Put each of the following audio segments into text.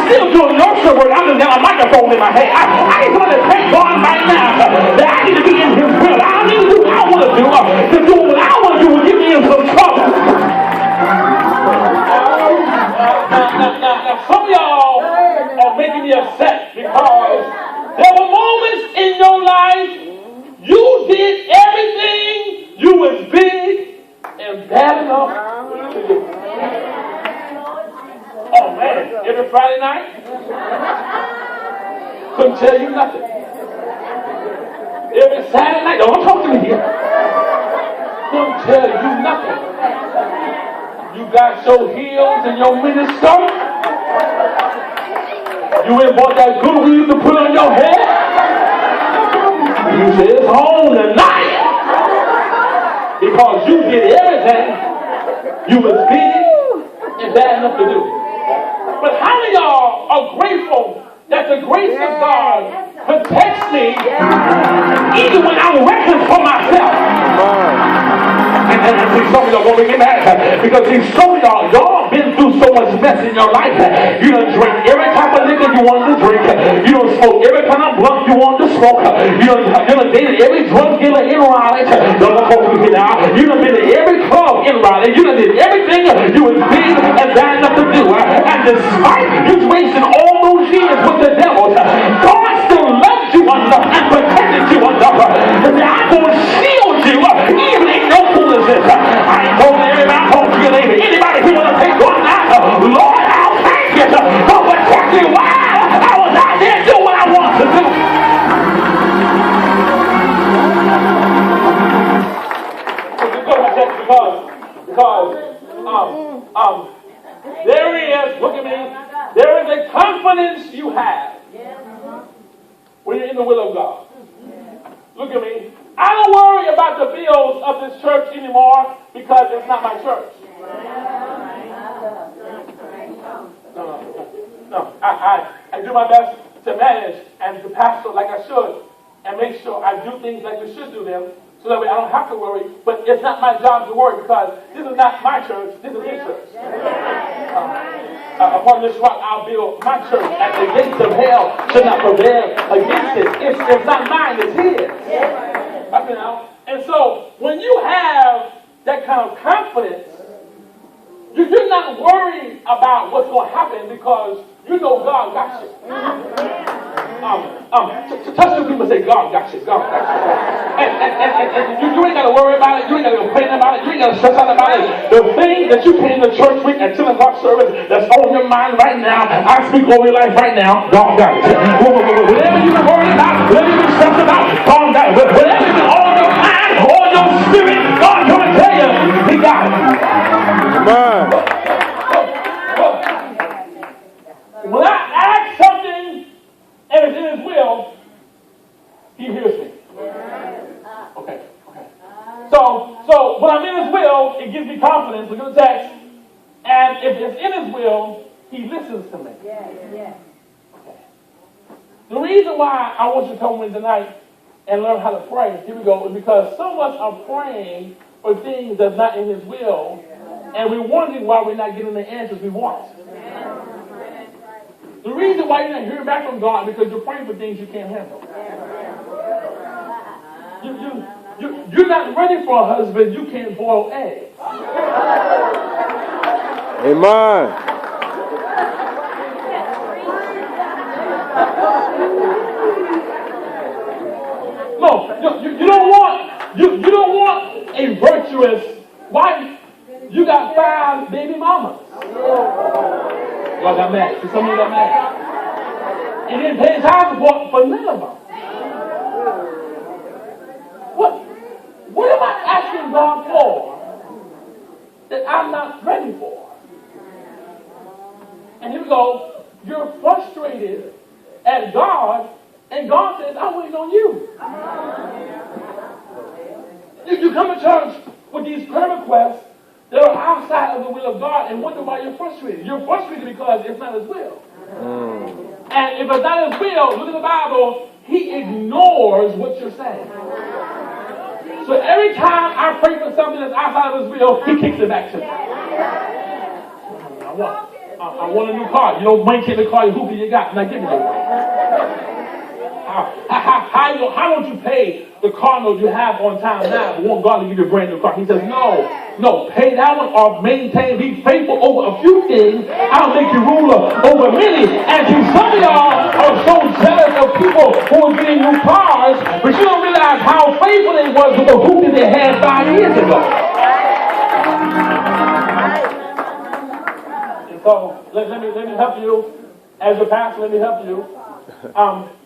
still doing nursery work. I'm just got a microphone in my hand. I need someone to thank God right now that I need to be in His will. I don't need to do what I want to do. To do what I want to do will get me in some trouble. Now, some of y'all are making me upset because there were moments in your life you did everything you was big and bad enough to do. Oh man, every Friday night, couldn't tell you nothing. Every Saturday night, don't talk to me here. Couldn't tell you nothing. You got your heels and your mini skirt. You went and bought that good weed to put on your head. You said it's on tonight. Because you did everything you was big and bad enough to do. But how many of y'all are grateful that the grace of God protects me even when I'm reckless for myself? And see, some of y'all gonna get mad because see, some of y'all been through so much mess in your life. You done drink every type of liquor you wanted to drink. You done smoke every kind of blunt you wanted to smoke. You done dated every drug dealer in Raleigh. Don't focus me now. You done been to every club in Raleigh. You done did everything you was big and bad enough to do. And despite you wasting all those years with the devil, God still loves you enough and protected you enough to say, I'm gonna shield you even in no foolishness. I ain't told everybody, I'm told you, anybody who want to take God now, Lord, I'll thank you for protecting while I was out there doing what I wanted to do. Because there is, look at me, there is a confidence you have when you're in the will of God. Look at me. I don't worry about the bills of this church anymore because it's not my church. No. I do my best to manage and to pastor like I should and make sure I do things like we should do them so that way I don't have to worry. But it's not my job to worry because this is not my church. This is his church. Upon this rock I'll build my church, and the gates of hell should not prevail against it. It's not mine, it's his. You know? And so when you have that kind of confidence, you're not worried about what's going to happen because you know God got you. Touch two people and say, God got you, God got you. And you ain't got to worry about it, you ain't got to complain about it, you ain't got to stress out about it. The thing that you came to church with at 10 o'clock service that's on your mind right now, I speak over your life right now, God got it. Whatever you've been worried about, whatever you've been stressed about, God got it. Whatever's been on your mind, on your spirit, God come and tell you, He got it. Come on. When I ask something and it's in His will, He hears me. Okay. So when I'm in His will, it gives me confidence. Look at the text. And if it's in His will, He listens to me. Okay. The reason why I want you to come with me tonight and learn how to pray, here we go, is because some of us are praying for things that's not in His will, and we're wondering why we're not getting the answers we want. The reason why you're not hearing back from God is because you're praying for things you can't handle. You're not ready for a husband you can't boil eggs. Amen. No, you don't want a virtuous wife. You got 5 baby mamas. Y'all got mad. Some of you got mad. And didn't pay child support for none of them. What am I asking God for that I'm not ready for? And here we go. You're frustrated at God, and God says, I'm waiting on you. You come to church with these prayer requests that are outside of the will of God and wonder why you're frustrated. You're frustrated because it's not His will. And if it's not His will, look at the Bible, He ignores what you're saying. So every time I pray for something that's outside of His will, He kicks it back to me. I want a new car. You don't maintain the car. Who can you got? Now give me that. How don't you pay the car note you have on time now, but want God to give you a brand new car? He says, no, pay that one off, maintain, be faithful over a few things. I'll make you ruler over many. And see, some of y'all are so jealous of people who are getting new cars, but you don't realize how faithful they was with the hoop that they had 5 years ago. And so, let me help you. As a pastor, let me help you.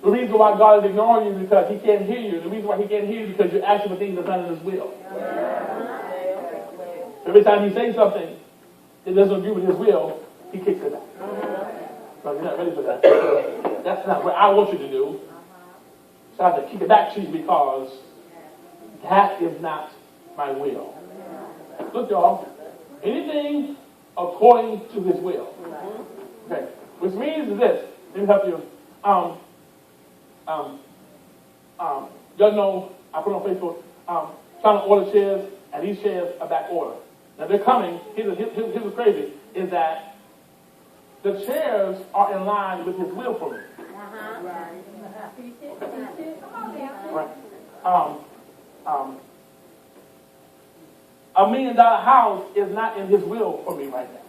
The reason why God is ignoring you is because he can't hear you. The reason why he can't hear you is because you're asking for things that's not in his will. Every time he says something that doesn't agree with his will, he kicks it back. So you're not ready for that. That's not what I want you to do. So I have to kick it back to you because that is not my will. Look, y'all, anything according to his will. Okay, which means is this. Let me help you. Y'all know, I put on Facebook, trying to order chairs, and these chairs are back order. Now they're coming. Here's what's crazy, is that the chairs are in line with his will for me. Right. $1 million house is not in his will for me right now.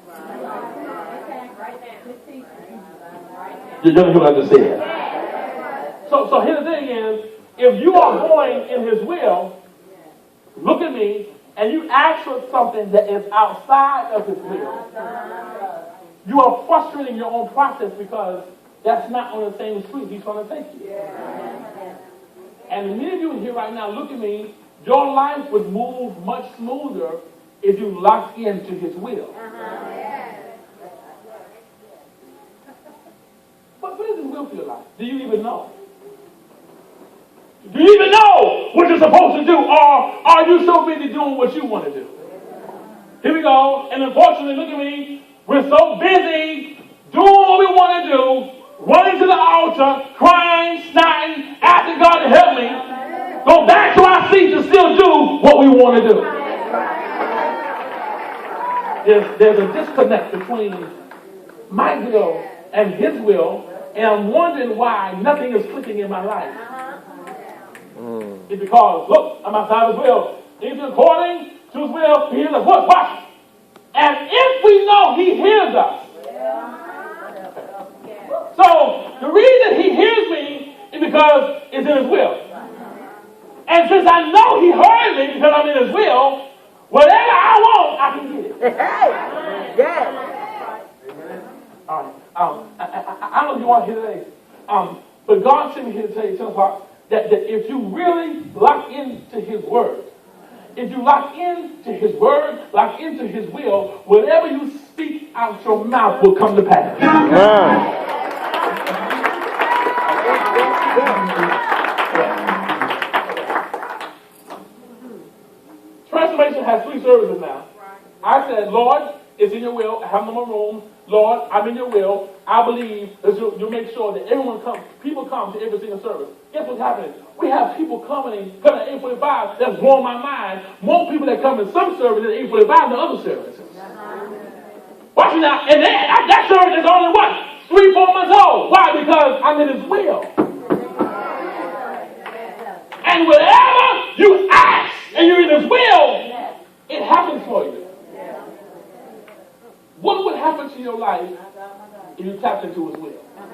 You're going to hear what I just said. So here's the thing is, if you are going in his will, look at me, and you ask for something that is outside of his will, you are frustrating your own process because that's not on the same street he's trying to take you. And many of you here right now, look at me, your life would move much smoother if you locked into his will. What is his will for your life? Do you even know? Do you even know what you're supposed to do? Or are you so busy doing what you want to do? Here we go. And unfortunately, look at me. We're so busy doing what we want to do, running to the altar, crying, snotting, asking God to help me. Go back to our seats and still do what we want to do. There's a disconnect between my will and his will, and I'm wondering why nothing is clicking in my life. It's because, look, I'm outside of his will. He's according to his will, he hears us. Watch. And if we know he hears us. So, the reason he hears me is because it's in his will. And since I know he heard me because I'm in his will, whatever I want, I can get it. I don't know if you want to hear today, but God sent me here to tell you, 10 o'clock, that if you really lock into his word, if you lock into his word, lock into his will, whatever you speak out your mouth will come to pass. Transformation has 3 services now. I said, Lord, it's in your will. I have no more room. Lord, I'm in your will. I believe that you'll make sure that people come to every single service. Guess what's happening? We have people coming at 8:45. That's blowing my mind. More people that come in some services at 8:45 than other services. Watch it now. And that service is only what? 3-4 months old. Why? Because I'm in his will. And whatever you ask and you're in his will, it happens for you. What would happen to your life if you tapped into his will?